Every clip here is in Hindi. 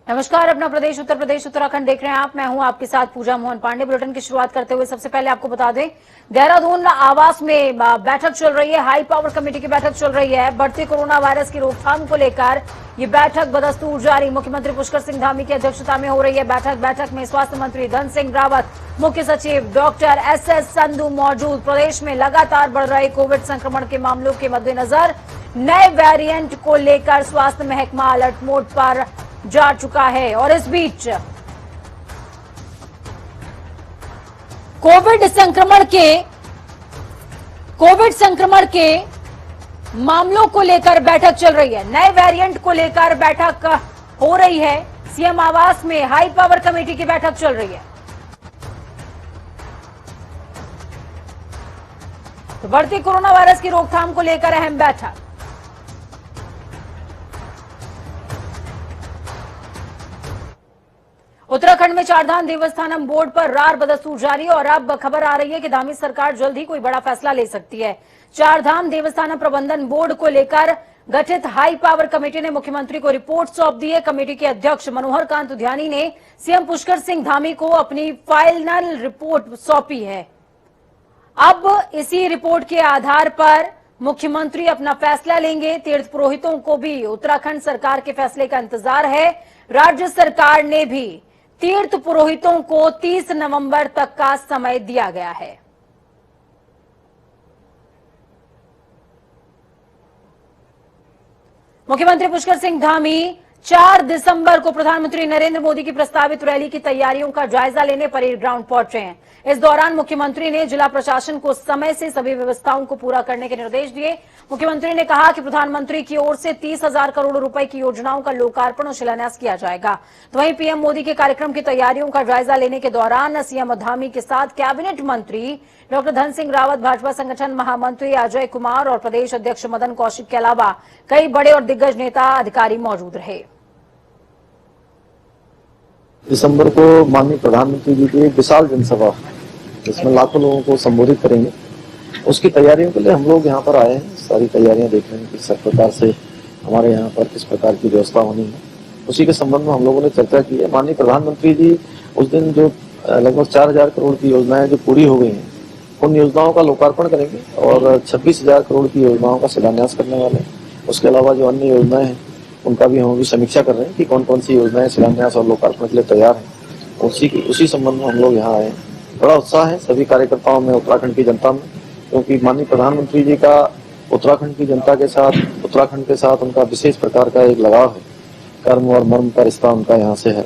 नमस्कार। अपना प्रदेश उत्तर प्रदेश उत्तराखंड देख रहे हैं आप। मैं हूं आपके साथ पूजा मोहन पांडे। बुलेटिन की शुरुआत करते हुए सबसे पहले आपको बता दें, देहरादून आवास में बैठक चल रही है। हाई पावर कमेटी की बैठक चल रही है। बढ़ते कोरोना वायरस की रोकथाम को लेकर ये बैठक बदस्तूर जारी। मुख्यमंत्री पुष्कर सिंह धामी की अध्यक्षता में हो रही है बैठक में स्वास्थ्य मंत्री धन सिंह रावत, मुख्य सचिव डॉक्टर एस संधू मौजूद। प्रदेश में लगातार बढ़ रहे कोविड संक्रमण के मामलों के मद्देनजर नए वेरिएंट को लेकर स्वास्थ्य महकमा अलर्ट मोड पर जा चुका है। और इस बीच कोविड संक्रमण के मामलों को लेकर बैठक चल रही है। नए वेरिएंट को लेकर बैठक हो रही है। सीएम आवास में हाई पावर कमेटी की बैठक चल रही है। तो बढ़ती कोरोना वायरस की रोकथाम को लेकर अहम बैठक। उत्तराखंड में चारधाम देवस्थानम बोर्ड पर रार बदस्तूर जारी और अब खबर आ रही है कि धामी सरकार जल्द ही कोई बड़ा फैसला ले सकती है। चारधाम देवस्थानम प्रबंधन बोर्ड को लेकर गठित हाई पावर कमेटी ने मुख्यमंत्री को रिपोर्ट सौंप दी है। कमेटी के अध्यक्ष मनोहर कांत उद्यानी ने सीएम पुष्कर सिंह धामी को अपनी फाइनल रिपोर्ट सौंपी है। अब इसी रिपोर्ट के आधार पर मुख्यमंत्री अपना फैसला लेंगे। तीर्थ पुरोहितों को भी उत्तराखंड सरकार के फैसले का इंतजार है। राज्य सरकार ने भी तीर्थ पुरोहितों को 30 नवंबर तक का समय दिया गया है। मुख्यमंत्री पुष्कर सिंह धामी 4 दिसंबर को प्रधानमंत्री नरेंद्र मोदी की प्रस्तावित रैली की तैयारियों का जायजा लेने परेड ग्राउंड पहुंचे हैं। इस दौरान मुख्यमंत्री ने जिला प्रशासन को समय से सभी व्यवस्थाओं को पूरा करने के निर्देश दिए। मुख्यमंत्री ने कहा कि प्रधानमंत्री की ओर से 30,000 करोड़ रुपए की योजनाओं का लोकार्पण और शिलान्यास किया जाएगा। तो वहीं पीएम मोदी के कार्यक्रम की तैयारियों का जायजा लेने के दौरान सीएम धामी के साथ कैबिनेट मंत्री डॉक्टर धन सिंह रावत, भाजपा संगठन महामंत्री अजय कुमार और प्रदेश अध्यक्ष मदन कौशिक के अलावा कई बड़े और दिग्गज नेता अधिकारी मौजूद रहे। दिसंबर को माननीय प्रधानमंत्री जी की विशाल जनसभा जिसमें लाखों लोगों को संबोधित करेंगे, उसकी तैयारियों के लिए हम लोग यहाँ पर आए हैं। सारी तैयारियां देख रहे हैं कि सब प्रकार से हमारे यहाँ पर किस प्रकार की व्यवस्था होनी है। उसी के संबंध में हम लोगों ने चर्चा की है। माननीय प्रधानमंत्री जी उस दिन जो लगभग 4,000 करोड़ की योजनाएं जो पूरी हो गई हैं, उन योजनाओं का लोकार्पण करेंगे और 26,000 करोड़ की योजनाओं का शिलान्यास करने वाले हैं। उसके अलावा जो अन्य योजनाएं हैं उनका भी हम अभी समीक्षा कर रहे हैं कि कौन कौन सी योजनाएं शिलान्यास और लोकार्पण के लिए तैयार हैं। उसी संबंध में हम लोग यहाँ आए हैं। बड़ा उत्साह है सभी कार्यकर्ताओं में, उत्तराखंड की जनता में, क्योंकि माननीय प्रधानमंत्री जी का उत्तराखंड की जनता के साथ, उत्तराखंड के साथ उनका विशेष प्रकार का एक लगाव है। कर्म और मर्म का रिश्ता उनका यहाँ से है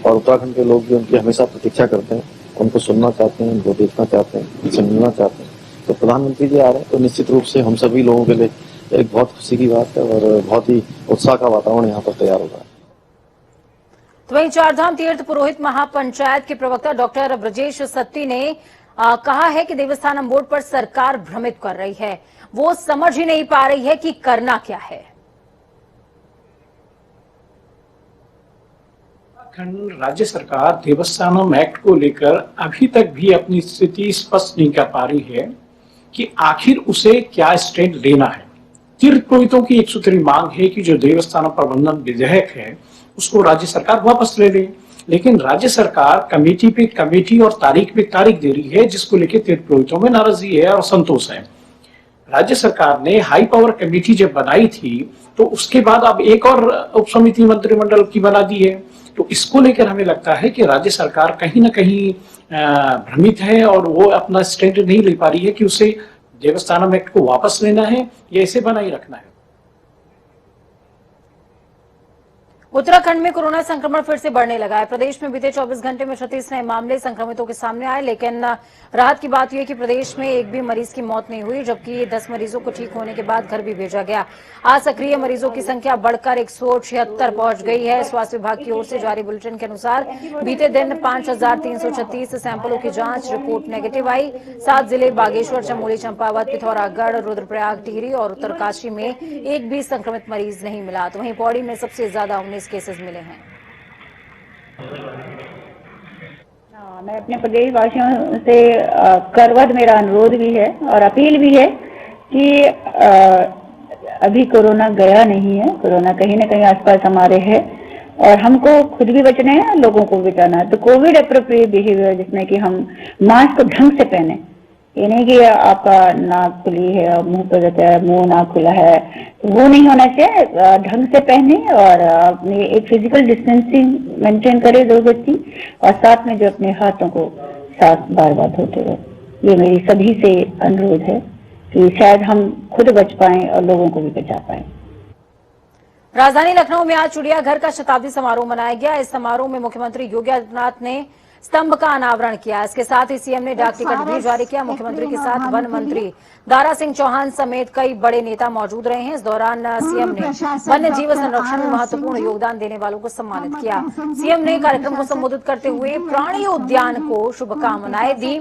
और उत्तराखंड के लोग भी उनकी हमेशा प्रतीक्षा करते हैं, उनको सुनना चाहते हैं, उनको देखना चाहते हैं, उनसे मिलना चाहते हैं। तो प्रधानमंत्री जी आ रहे हैं तो निश्चित रूप से हम सभी लोगों के लिए एक बहुत खुशी की बात है और बहुत ही उत्साह का वातावरण यहाँ पर तैयार होगा। तो वहीं चारधाम तीर्थ पुरोहित महापंचायत के प्रवक्ता डॉक्टर ब्रजेश सत्ती ने कहा है कि देवस्थानम बोर्ड पर सरकार भ्रमित कर रही है। वो समझ ही नहीं पा रही है कि करना क्या है। राज्य सरकार देवस्थानम एक्ट को लेकर अभी तक भी अपनी स्थिति स्पष्ट नहीं कर पा रही है कि आखिर उसे क्या स्टैंड लेना है। तीर्थ पुरोहितों की एक सूत्री मांग है कि जो देवस्थानम प्रबंधन विधेयक है उसको राज्य सरकार वापस ले ले, लेकिन राज्य सरकार कमेटी पे कमेटी और तारीख पे तारीख दे रही है, जिसको लेकर तीर्थ पुरोहितों में नाराजगी है और असंतोष है। राज्य सरकार ने हाई पावर कमेटी जब बनाई थी तो उसके बाद अब एक और उप समिति मंत्रिमंडल की बना दी है। तो इसको लेकर हमें लगता है कि राज्य सरकार कहीं ना कहीं भ्रमित है और वो अपना स्टैंड नहीं ले पा रही है कि उसे देवस्थानम एक्ट को वापस लेना है या इसे बनाए रखना है। उत्तराखंड में कोरोना संक्रमण फिर से बढ़ने लगा है। प्रदेश में बीते 24 घंटे में 36 नए मामले संक्रमितों के सामने आए, लेकिन राहत की बात यह है कि प्रदेश में एक भी मरीज की मौत नहीं हुई, जबकि 10 मरीजों को ठीक होने के बाद घर भी भेजा गया। आज सक्रिय मरीजों की संख्या बढ़कर 176 पहुंच गई है। स्वास्थ्य विभाग की ओर से जारी बुलेटिन के अनुसार बीते दिन 5,336 सैंपलों की जांच रिपोर्ट नेगेटिव आई। 7 जिले बागेश्वर, चमोली, चंपावत, पिथौरागढ़, रुद्रप्रयाग, टिहरी और उत्तरकाशी में एक भी संक्रमित मरीज नहीं मिला। तो वहीं पौड़ी में सबसे ज्यादा 19 केसेस मिले हैं। मैं अपने प्रदेश वासियों से करवत मेरा अनुरोध भी है और अपील भी है कि अभी कोरोना गया नहीं है। कोरोना कहीं ना कहीं आसपास हमारे है और हमको खुद भी बचना है, लोगों को भी बचाना है। तो कोविड अप्रोप्रिएट बिहेवियर, जिसमें कि हम मास्क को ढंग से पहने, ये नहीं कि आपका नाक खुली है और मुंह पे रहता है, मुंह नाक खुला है, तो वो नहीं होना चाहिए। ढंग से पहने और अपने एक फिजिकल डिस्टेंसिंग मेंटेन करे 2 गज की, और साथ में जो अपने हाथों को साफ बार बार धोते रहे। ये मेरी सभी से अनुरोध है कि शायद हम खुद बच पाएं और लोगों को भी बचा पाएं। राजधानी लखनऊ में आज चिड़ियाघर का शताब्दी समारोह मनाया गया। इस समारोह में मुख्यमंत्री योगी आदित्यनाथ ने स्तंभ का अनावरण किया। इसके साथ ही सीएम ने डाक टिकट भी जारी किया। मुख्यमंत्री के साथ वन मंत्री दारा सिंह चौहान समेत कई बड़े नेता मौजूद रहे हैं। इस दौरान सीएम ने वन्य जीव संरक्षण में महत्वपूर्ण योगदान देने वालों को सम्मानित किया। सीएम ने कार्यक्रम को संबोधित करते हुए प्राणी उद्यान को शुभकामनाएं दी।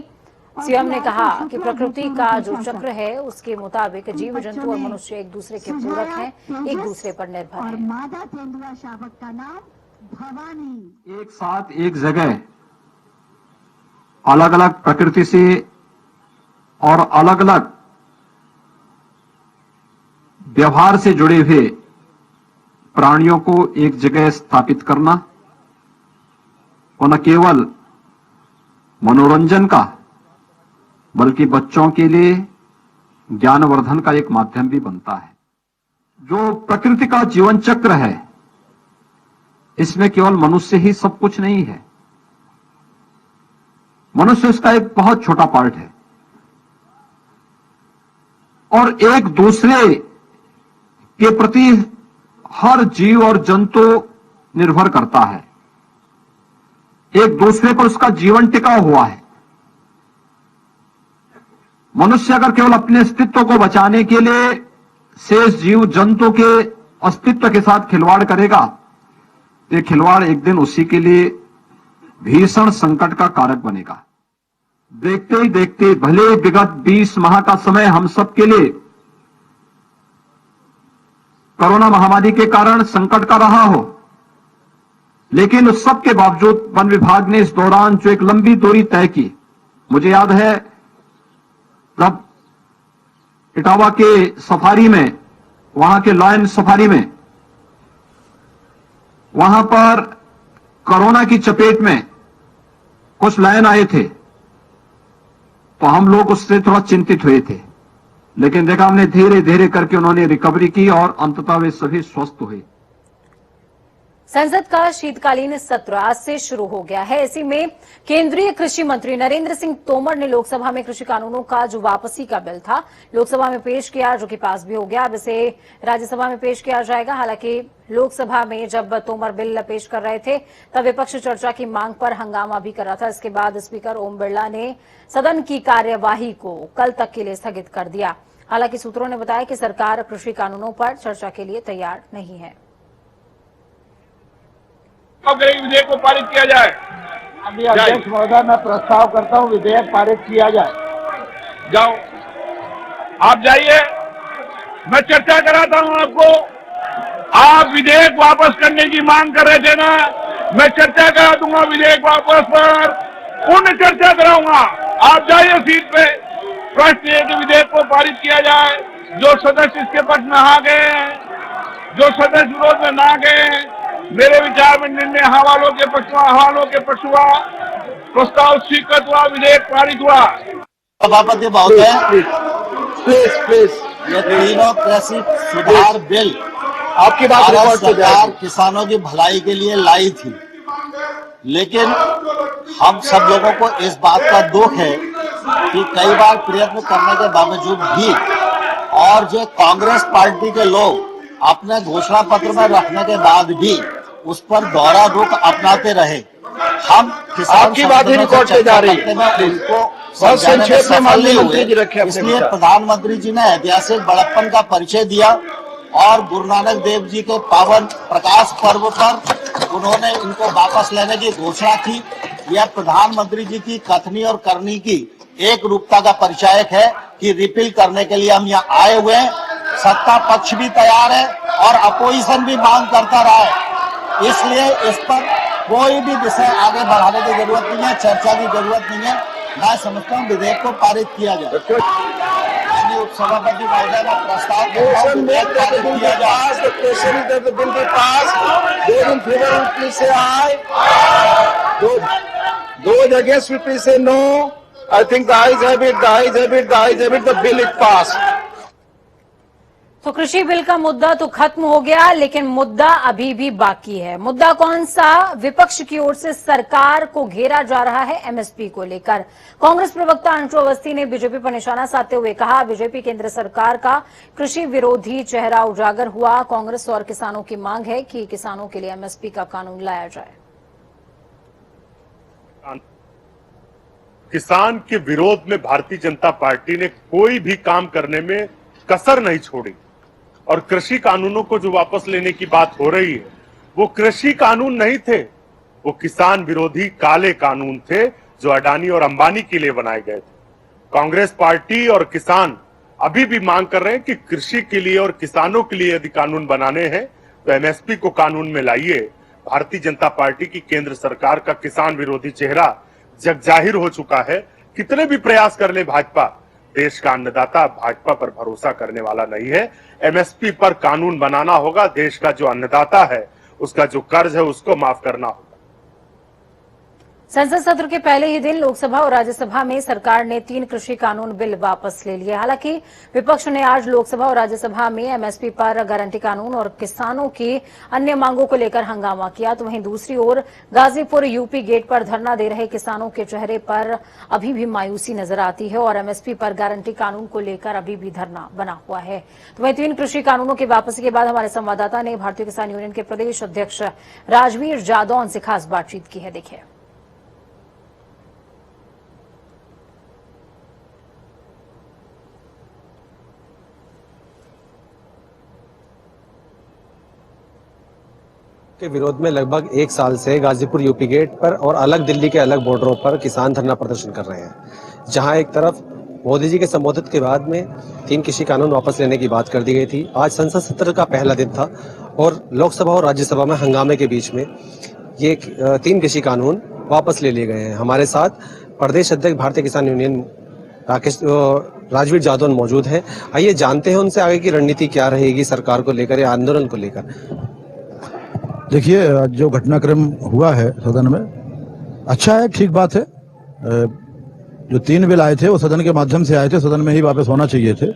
सीएम ने कहा कि प्रकृति का जो चक्र है उसके मुताबिक जीव जंतु और मनुष्य एक दूसरे के पूरक हैं, एक दूसरे पर निर्भर हैं। मादा तेंदुआ शावक का नाम भवानी। एक साथ एक जगह अलग अलग प्रकृति से और अलग अलग व्यवहार से जुड़े हुए प्राणियों को एक जगह स्थापित करना और न केवल मनोरंजन का बल्कि बच्चों के लिए ज्ञानवर्धन का एक माध्यम भी बनता है। जो प्रकृति का जीवन चक्र है, इसमें केवल मनुष्य ही सब कुछ नहीं है। मनुष्य उसका एक बहुत छोटा पार्ट है और एक दूसरे के प्रति हर जीव और जंतु निर्भर करता है। एक दूसरे पर उसका जीवन टिका हुआ है। मनुष्य अगर केवल अपने अस्तित्व को बचाने के लिए शेष जीव जंतु के अस्तित्व के साथ खिलवाड़ करेगा, तो ये खिलवाड़ एक दिन उसी के लिए भीषण संकट का कारक बनेगा। देखते ही देखते भले विगत 20 माह का समय हम सब के लिए कोरोना महामारी के कारण संकट का रहा हो, लेकिन उस सब के बावजूद वन विभाग ने इस दौरान जो एक लंबी दूरी तय की, मुझे याद है जब इटावा के सफारी में, वहां के लॉयन सफारी में, वहां पर कोरोना की चपेट में कुछ लायन आए थे, तो हम लोग उससे थोड़ा चिंतित हुए थे, लेकिन देखा हमने धीरे धीरे करके उन्होंने रिकवरी की और अंततः वे सभी स्वस्थ हुए। संसद का शीतकालीन सत्र आज से शुरू हो गया है। इसी में केंद्रीय कृषि मंत्री नरेंद्र सिंह तोमर ने लोकसभा में कृषि कानूनों का जो वापसी का बिल था लोकसभा में पेश किया, जो कि पास भी हो गया। अब इसे राज्यसभा में पेश किया जाएगा। हालांकि लोकसभा में जब तोमर बिल पेश कर रहे थे तब विपक्ष चर्चा की मांग पर हंगामा भी कर रहा था। इसके बाद स्पीकर ओम बिरला ने सदन की कार्यवाही को कल तक के लिए स्थगित कर दिया। हालांकि सूत्रों ने बताया कि सरकार कृषि कानूनों पर चर्चा के लिए तैयार नहीं है। विधेयक को पारित किया जाए। अभी अध्यक्ष महोदय, मैं प्रस्ताव करता हूँ विधेयक पारित किया जाए। जाओ, आप जाइए, मैं चर्चा कराता हूँ आपको। आप विधेयक वापस करने की मांग कर रहे थे ना, मैं चर्चा करा दूंगा विधेयक वापस पर, पूर्ण चर्चा कराऊंगा। आप जाइए सीट पे। प्रश्न ये कि विधेयक को पारित किया जाए। जो सदस्य इसके पक्ष में आ गए हैं, जो सदस्य विरोध में ना गए, मेरे विचार में निर्णय हवालों के पक्ष हुआ, प्रस्ताव स्वीकृत हुआ, विधेयक पारित हुआ। सभापति महोदय, प्लीज ये तीनों कृषि सुधार बिल आपकी बात रिकॉर्ड की सरकार किसानों की भलाई के लिए लाई थी, लेकिन हम सब लोगों को इस बात का दुख है कि कई बार प्रयत्न करने के बावजूद भी और जो कांग्रेस पार्टी के लोग अपने घोषणा पत्र में रखने के बाद भी उस पर दोहरा रुख अपनाते रहे। हम आपकी बात ही रिकॉर्ड पे जा रही है, उनको बहुत संक्षेप में माननीय मंत्री जी रखे। इसलिए प्रधानमंत्री जी ने ऐतिहासिक बड़प्पन का परिचय दिया और गुरु नानक देव जी के पावन प्रकाश पर्व पर उन्होंने इनको वापस लेने की घोषणा की। यह प्रधानमंत्री जी की कथनी और करनी की एक रूपता का परिचायक है कि रिपील करने के लिए हम यहाँ आए हुए हैं। सत्ता पक्ष भी तैयार है और अपोजिशन भी मांग करता रहा है, इसलिए इस पर कोई भी विषय आगे बढ़ाने की जरूरत नहीं है, चर्चा की जरूरत नहीं है। मैं समझता हूँ विधेयक को पारित किया जाए। सभापति महोदय का प्रस्ताव विधेयक पारित किया जाए। Those against will please say no. I think the ayes have it, the ayes have it, the ayes have it, the bill is passed. तो कृषि बिल का मुद्दा तो खत्म हो गया, लेकिन मुद्दा अभी भी बाकी है। मुद्दा कौन सा? विपक्ष की ओर से सरकार को घेरा जा रहा है एमएसपी को लेकर। कांग्रेस प्रवक्ता अंशु अवस्थी ने बीजेपी पर निशाना साधते हुए कहा, बीजेपी केंद्र सरकार का कृषि विरोधी चेहरा उजागर हुआ। कांग्रेस और किसानों की मांग है कि किसानों के लिए एमएसपी का कानून लाया जाए। किसान के विरोध में भारतीय जनता पार्टी ने कोई भी काम करने में कसर नहीं छोड़ी और कृषि कानूनों को जो वापस लेने की बात हो रही है वो कृषि कानून नहीं थे, वो किसान विरोधी काले कानून थे जो अडानी और अंबानी के लिए बनाए गए थे। कांग्रेस पार्टी और किसान अभी भी मांग कर रहे हैं कि कृषि के लिए और किसानों के लिए यदि कानून बनाने हैं तो एमएसपी को कानून में लाइए। भारतीय जनता पार्टी की केंद्र सरकार का किसान विरोधी चेहरा जग जाहिर हो चुका है। कितने भी प्रयास कर ले भाजपा, देश का अन्नदाता भाजपा पर भरोसा करने वाला नहीं है। एमएसपी पर कानून बनाना होगा। देश का जो अन्नदाता है उसका जो कर्ज है उसको माफ करना होगा। संसद सत्र के पहले ही दिन लोकसभा और राज्यसभा में सरकार ने 3 कृषि कानून बिल वापस ले लिए। हालांकि विपक्ष ने आज लोकसभा और राज्यसभा में एमएसपी पर गारंटी कानून और किसानों की अन्य मांगों को लेकर हंगामा किया, तो वहीं दूसरी ओर गाजीपुर यूपी गेट पर धरना दे रहे किसानों के चेहरे पर अभी भी मायूसी नजर आती है और एमएसपी पर गारंटी कानून को लेकर अभी भी धरना बना हुआ है। तो वहीं 3 कृषि कानूनों की वापसी के बाद हमारे संवाददाता ने भारतीय किसान यूनियन के प्रदेश अध्यक्ष राजवीर जादौन से खास बातचीत की है। देखिए। के विरोध में लगभग 1 साल से गाजीपुर यूपी गेट पर और अलग दिल्ली के अलग बॉर्डरों पर किसान धरना प्रदर्शन कर रहे हैं, जहां एक तरफ मोदी जी के संबोधित के बाद में 3 कृषि कानून वापस लेने की बात कर दी गई थी। आज संसद सत्र का पहला दिन था और लोकसभा और राज्यसभा में हंगामे के बीच में ये 3 कृषि कानून वापस ले लिए गए हैं। हमारे साथ प्रदेश अध्यक्ष भारतीय किसान यूनियन राजवीर जादौन मौजूद है। आइए जानते हैं उनसे आगे की रणनीति क्या रहेगी सरकार को लेकर या आंदोलन को लेकर। देखिए, जो घटनाक्रम हुआ है सदन में अच्छा है, ठीक बात है। जो 3 बिल आए थे वो सदन के माध्यम से आए थे, सदन में ही वापस होना चाहिए थे।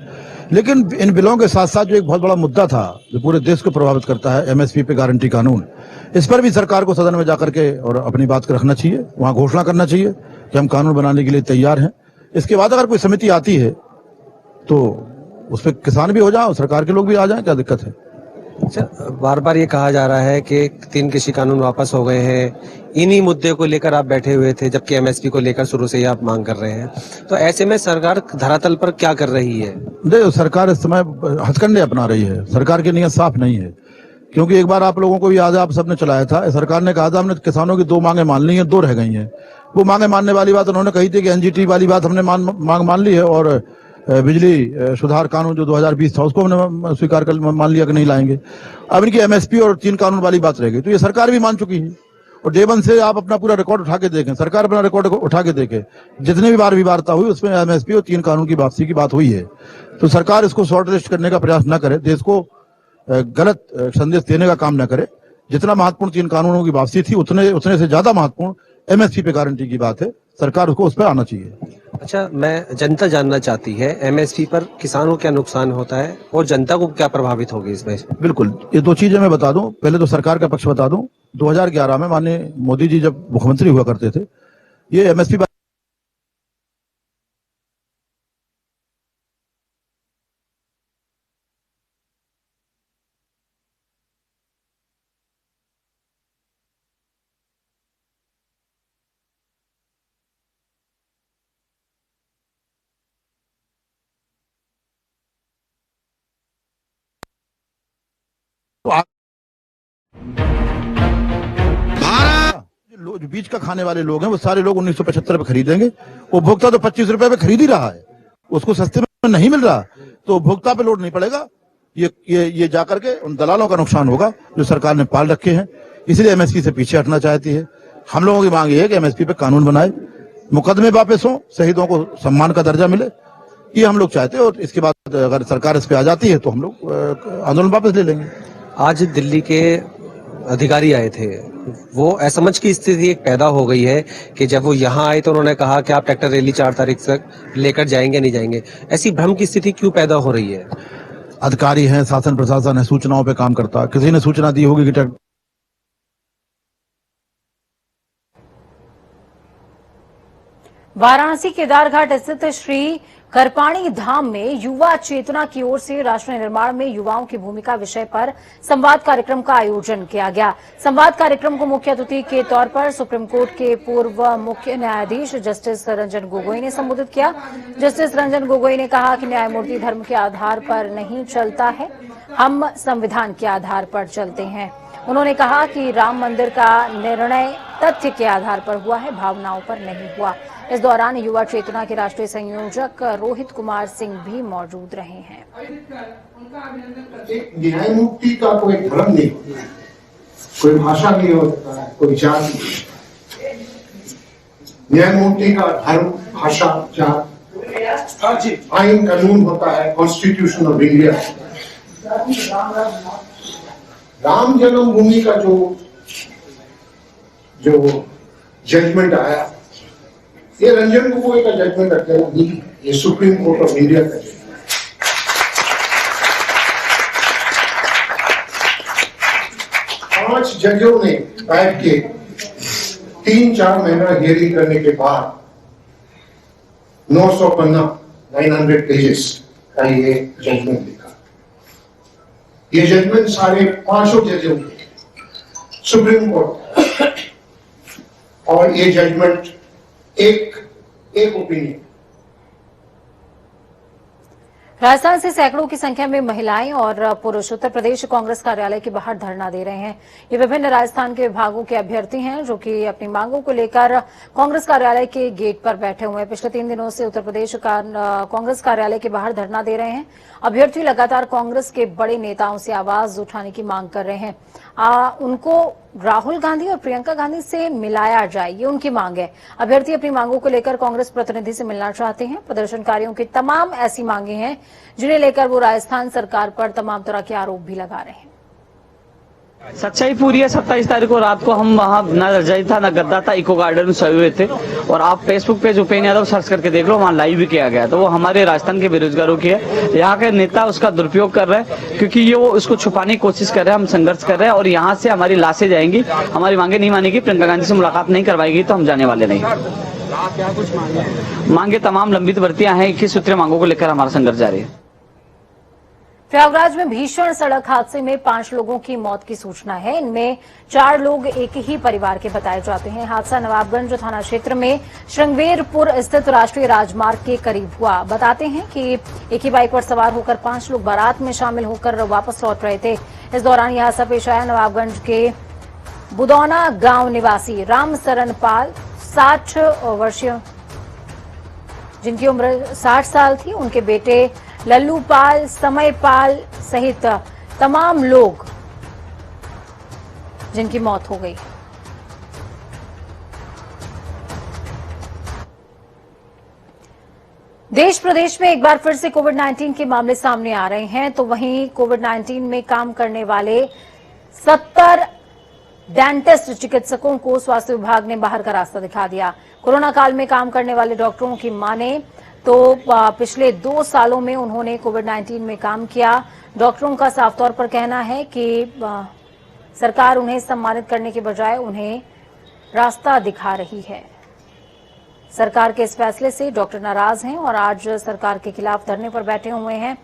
लेकिन इन बिलों के साथ साथ जो एक बहुत बड़ा मुद्दा था जो पूरे देश को प्रभावित करता है, एमएसपी पे गारंटी कानून, इस पर भी सरकार को सदन में जाकर के और अपनी बात रखना चाहिए, वहां घोषणा करना चाहिए कि हम कानून बनाने के लिए तैयार हैं। इसके बाद अगर कोई समिति आती है तो उस पर किसान भी हो जाए और सरकार के लोग भी आ जाए, क्या दिक्कत है? अच्छा, बार बार ये कहा जा रहा है कि 3 कृषि कानून वापस हो गए हैं, इन्हीं मुद्दे को लेकर आप बैठे हुए थे, जबकि एमएसपी को लेकर शुरू से ही आप मांग कर रहे हैं। तो ऐसे में सरकार धरातल पर क्या कर रही है? देखो, सरकार इस समय हथकंडे अपना रही है। सरकार की नीयत साफ नहीं है, क्योंकि एक बार आप लोगों को भी याद है, आप सबने चलाया था। सरकार ने कहा था हमने किसानों की 2 मांगे मान ली हैं, 2 रह गई हैं। वो मांगे मानने वाली बात उन्होंने कही थी कि एनजीटी वाली बात हमने मांग मान ली है और बिजली सुधार कानून जो 2020 था उसको हमने स्वीकार कर मान लिया कि नहीं लाएंगे। अब इनकी एमएसपी और 3 कानून वाली बात रह गई। तो ये सरकार भी मान चुकी है और डे 1 से आप अपना पूरा रिकॉर्ड उठा के देखें, सरकार अपना रिकॉर्ड उठा के देखे, जितने भी बार विवादता हुई उसमें एमएसपी और 3 कानून की वापसी की बात हुई है। तो सरकार इसको शॉर्ट लिस्ट करने का प्रयास न करे, देश को गलत संदेश देने का काम न करे। जितना महत्वपूर्ण 3 कानूनों की वापसी थी उतने से ज्यादा महत्वपूर्ण एमएसपी पे गारंटी की बात है। सरकार उसको उस पर आना चाहिए। अच्छा, मैं जनता जानना चाहती है एमएसपी पर किसानों को क्या नुकसान होता है और जनता को क्या प्रभावित होगी इसमें? बिल्कुल, ये 2 चीजें मैं बता दूं। पहले तो सरकार का पक्ष बता दूं। 2011 में माननीय मोदी जी जब मुख्यमंत्री हुआ करते थे, ये एमएसपी जो बीच का खाने वाले लोग हैं वो सारे लोग 1975 पे खरीदेंगे। उपभोक्ता तो 25 रुपए पे खरीद ही रहा है, उसको सस्ते में नहीं मिल रहा, तो उपभोक्ता पे लोड नहीं पड़ेगा। ये जाकर के उन दलालों का नुकसान होगा जो सरकार ने पाल रखे हैं। इसलिए एमएसपी से पीछे हटना चाहती है। हम लोगों की मांग ये है कि एमएसपी पे कानून बनाए, मुकदमे वापस हो, शहीदों को सम्मान का दर्जा मिले। ये हम लोग चाहते हैं, और इसके बाद अगर सरकार इस पे आ जाती है तो हम लोग आंदोलन वापस ले लेंगे। आज दिल्ली के अधिकारी आए थे, वो असमझ की स्थिति एक पैदा हो गई है कि जब वो यहाँ आए तो उन्होंने कहा कि आप ट्रैक्टर रैली 4 तारीख तक लेकर जाएंगे नहीं जाएंगे। ऐसी भ्रम की स्थिति क्यों पैदा हो रही है? अधिकारी हैं, शासन प्रशासन है, सूचनाओं पे काम करता है। किसी ने सूचना दी होगी कि वाराणसी केदारघाट स्थित श्री करपाणी धाम में युवा चेतना की ओर से राष्ट्र निर्माण में युवाओं की भूमिका विषय पर संवाद कार्यक्रम का आयोजन किया गया। संवाद कार्यक्रम को मुख्य अतिथि के तौर पर सुप्रीम कोर्ट के पूर्व मुख्य न्यायाधीश जस्टिस रंजन गोगोई ने संबोधित किया। जस्टिस रंजन गोगोई ने कहा कि न्यायमूर्ति धर्म के आधार पर नहीं चलता है, हम संविधान के आधार पर चलते हैं। उन्होंने कहा कि राम मंदिर का निर्णय तथ्य के आधार पर हुआ है, भावनाओं पर नहीं हुआ। इस दौरान युवा चेतना के राष्ट्रीय संयोजक रोहित कुमार सिंह भी मौजूद रहे हैं। एक न्यायमूर्ति का कोई धर्म नहीं होता है, कोई भाषा नहीं होता है, कोई जाति नहीं। न्यायमूर्ति का धर्म, भाषा, जाति, आइन कानून होता है, कॉन्स्टिट्यूशन ऑफ इंडिया। राम जन्मभूमि का जो जजमेंट आया, ये रंजन गोगोई का जजमेंट अकेला नहीं है, ये सुप्रीम कोर्ट ऑफ इंडिया का जजमेंट। 5 जजों ने बैठ के 3-4 महीना हियरिंग करने के बाद 900 पन्ना 900 पेजेस का ये जजमेंट लिखा। ये जजमेंट सारे 500 जजों के सुप्रीम कोर्ट, और ये जजमेंट एक ओपिनियन। राजस्थान से सैकड़ों की संख्या में महिलाएं और पुरुष उत्तर प्रदेश कांग्रेस कार्यालय के बाहर धरना दे रहे हैं। ये विभिन्न राजस्थान के विभागों के अभ्यर्थी हैं जो कि अपनी मांगों को लेकर कांग्रेस कार्यालय के गेट पर बैठे हुए हैं। पिछले 3 दिनों से उत्तर प्रदेश कांग्रेस कार्यालय के बाहर धरना दे रहे हैं। अभ्यर्थी लगातार कांग्रेस के बड़े नेताओं से आवाज उठाने की मांग कर रहे हैं। उनको राहुल गांधी और प्रियंका गांधी से मिलाया जाए, ये उनकी मांग है। अभ्यर्थी अपनी मांगों को लेकर कांग्रेस प्रतिनिधि से मिलना चाहते हैं। प्रदर्शनकारियों की तमाम ऐसी मांगे हैं जिन्हें लेकर वो राजस्थान सरकार पर तमाम तरह के आरोप भी लगा रहे हैं। सच्चाई पूरी है। 27 तारीख को रात को हम वहाँ न रजाई था न गद्दा था, इको गार्डन में सोए हुए थे, और आप फेसबुक पे जो उपेन्द्र यादव सर्च करके देख लो, वहाँ लाइव भी किया गया। तो वो हमारे राजस्थान के बेरोजगारों की है। यहाँ के नेता उसका दुरुपयोग कर रहे हैं क्योंकि ये वो उसको छुपाने की कोशिश कर रहे हैं। हम संघर्ष कर रहे हैं और यहाँ से हमारी लाशें जाएंगी, हमारी मांगे नहीं मानेगी, प्रियंका गांधी से मुलाकात नहीं करवाएगी तो हम जाने वाले नहीं। क्या कुछ मांगे? तमाम लंबित भर्तियां हैं, 21 सूत्रीय मांगों को लेकर हमारा संघर्ष जारी है। प्रयागराज में भीषण सड़क हादसे में 5 लोगों की मौत की सूचना है। इनमें 4 लोग एक ही परिवार के बताए जाते हैं। हादसा नवाबगंज थाना क्षेत्र में श्रृंगवेरपुर स्थित राष्ट्रीय राजमार्ग के करीब हुआ। बताते हैं कि एक ही बाइक पर सवार होकर 5 लोग बारात में शामिल होकर वापस लौट रहे थे। इस दौरान यह हादसा पेश आया। नवाबगंज के बुदौना गांव निवासी रामसरन पाल 60 वर्षीय, जिनकी उम्र 60 साल थी, उनके बेटे लल्लू पाल, समय पाल सहित तमाम लोग जिनकी मौत हो गई। देश प्रदेश में एक बार फिर से कोविड-19 के मामले सामने आ रहे हैं, तो वहीं कोविड-19 में काम करने वाले 70 डेंटिस्ट चिकित्सकों को स्वास्थ्य विभाग ने बाहर का रास्ता दिखा दिया। कोरोना काल में काम करने वाले डॉक्टरों की माने तो पिछले 2 सालों में उन्होंने कोविड-19 में काम किया। डॉक्टरों का साफ तौर पर कहना है कि सरकार उन्हें सम्मानित करने के बजाय उन्हें रास्ता दिखा रही है। सरकार के इस फैसले से डॉक्टर नाराज हैं और आज सरकार के खिलाफ धरने पर बैठे हुए हैं।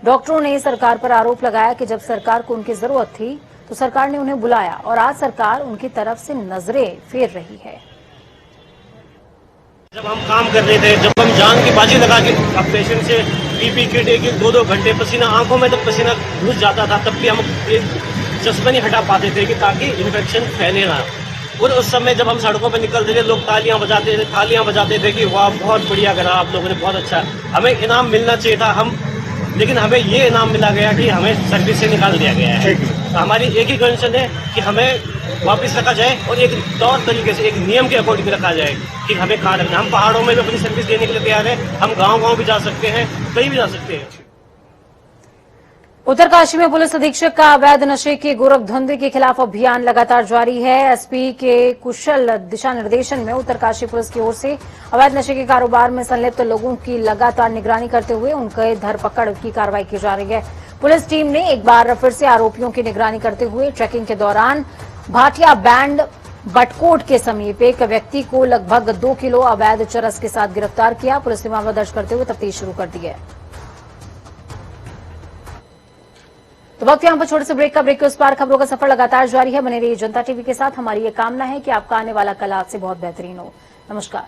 डॉक्टरों ने सरकार पर आरोप लगाया कि जब सरकार को उनकी जरूरत थी तो सरकार ने उन्हें बुलाया और आज सरकार उनकी तरफ से नजरें फेर रही है। जब हम काम कर रहे थे, जब हम जान की बाजी लगा के अब पेशेंट से पीपी किट 1-2 घंटे पसीना आंखों में जब पसीना घुस जाता था, तब भी हम एक चश्मा नहीं हटा पाते थे कि ताकि इन्फेक्शन फैले ना। और उस समय जब हम सड़कों पर निकलते थे, लोग तालियां बजाते थे, थालियां बजाते थे कि वाह बहुत बढ़िया करा आप लोगों ने, बहुत अच्छा, हमें इनाम मिलना चाहिए था। लेकिन हमें ये इनाम मिला गया कि हमें सर्विस से निकाल दिया गया है। हमारी एक ही कंडीशन है कि हमें वापस रखा जाए और एक तौर तरीके से एक नियम के अकॉर्डिंग रखा जाए कि हमें कहाँ रखना। हम पहाड़ों में भी अपनी सर्विस देने के लिए तैयार है, हम गाँव भी जा सकते हैं, कहीं भी जा सकते हैं। उत्तरकाशी में पुलिस अधीक्षक का अवैध नशे की गोरखधंधे के खिलाफ अभियान लगातार जारी है। एसपी के कुशल दिशा निर्देशन में उत्तरकाशी पुलिस की ओर से अवैध नशे के कारोबार में संलिप्त लोगों की लगातार निगरानी करते हुए उनके धरपकड़ की कार्रवाई की जा रही है। पुलिस टीम ने एक बार फिर से आरोपियों की निगरानी करते हुए चेकिंग के दौरान भाटिया बैंड बटकोट के समीप एक व्यक्ति को लगभग 2 किलो अवैध चरस के साथ गिरफ्तार किया। पुलिस ने मामला दर्ज करते हुए तफ्तीश शुरू कर दी है। तो वक्त यहां पर छोटे से ब्रेक के उस पार खबरों का सफर लगातार जारी है। बने रहिए जनता टीवी के साथ। हमारी ये कामना है कि आपका आने वाला कल आज से बहुत बेहतरीन हो। नमस्कार।